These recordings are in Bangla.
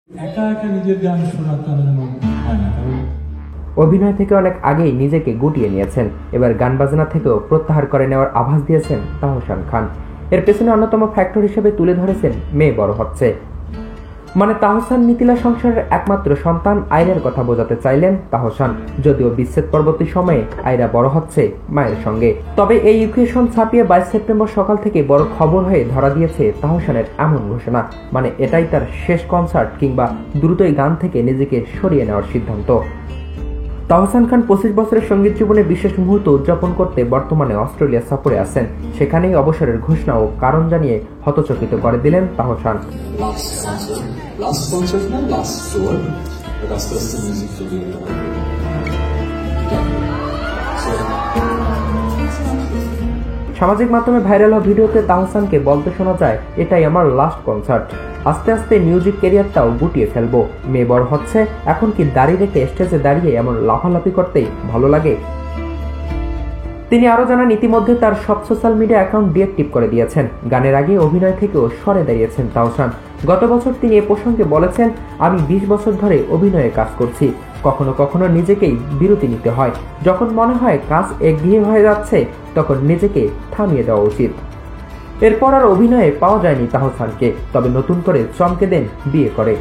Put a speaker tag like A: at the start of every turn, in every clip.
A: একা একা নিজের গান শোনার তার হয় না, কারণ
B: অভিনয় থেকে অনেক আগেই নিজেকে গুটিয়ে নিয়েছেন। এবার গান বাজনা থেকেও প্রত্যাহার করে নেওয়ার আভাস দিয়েছেন তাহসান খান। এর পেছনে অন্যতম ফ্যাক্টর হিসেবে তুলে ধরেছেন মেয়ে বড় হচ্ছে। মানে তাহসান মিথিলা সংসারের একমাত্র সন্তান আয়রার কথা বোঝাতে চাইলেন তাহসান। যদিও বিচ্ছেদ পরবর্তী সময়ে আয়রা বড় হচ্ছে মায়ের সঙ্গে। তবে এই ইকুয়েশন ছাপিয়ে 22 সেপ্টেম্বর সকাল থেকে বড় খবর হয়ে ধরা দিয়েছে তাহসানের এমন ঘোষণা, মানে এটাই তার শেষ কনসার্ট কিংবা দ্রুতই গান থেকে নিজেকে সরিয়ে নেওয়ার সিদ্ধান্ত। তাহসান খান 25 বছরের সঙ্গীত জীবনে বিশেষ মুহূর্ত উদযাপন করতে বর্তমানে অস্ট্রেলিয়া সফরে আছেন। সেখানেই অবসরের ঘোষণা ও কারণ জানিয়ে হতচকিত করে দিলেন তাহসান। সামাজিক মাধ্যমে ভাইরাল হওয়া ভিডিওতে তাহসানকে বলতে শোনা যায়, এটাই আমার লাস্ট কনসার্ট। আস্তে আস্তে মিউজিক ক্যারিয়ারটাও গুটিয়ে ফেলবো। মেয়ে বড় হচ্ছে, এখন কি দাড়ি রেখে স্টেজে দাঁড়িয়ে এমন লাফালাফি করতেই ভালো লাগে। তিনি আরো জানান, ইতিমধ্যে তার সব সোশ্যাল মিডিয়া অ্যাকাউন্ট ডিঅ্যাক্টিভ করে দিয়েছেন। গানের আগে অভিনয় থেকেও সরে দাঁড়িয়েছেন তাহসান। গত বছর তিনি এ প্রসঙ্গে বলেছেন, আমি 20 বছর ধরে অভিনয়ে কাজ করছি। কখনো কখনো নিজেকেই বিরতি নিতে হয়। যখন মনে হয় কাজ একঘেয়ে হয়ে যাচ্ছে, তখন নিজেকে থামিয়ে দেওয়া উচিত। এরপর আর অভিনয়ে পাওয়া যায়নি তাহসানকে, তবে নতুন করে চমকে দেন বিয়ে করে।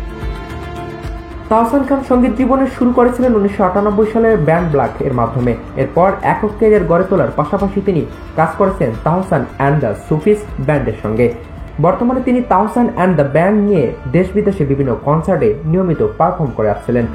B: তাহসান খান সঙ্গীত জীবনে শুরু করেছিলেন 1998 সালের ব্যান্ড ব্ল্যাক এর মাধ্যমে। এরপর একক ক্যারিয়ার গড়ে তোলার পাশাপাশি তিনি কাজ করেছেন তাহসান অ্যান্ড দ্য সুফিস ব্যান্ডের সঙ্গে। বর্তমানে তিনি তাহসান অ্যান্ড দ্য ব্যান্ড নিয়ে দেশ বিদেশে বিভিন্ন কনসার্টে নিয়মিত পারফর্ম করে আসছিলেন।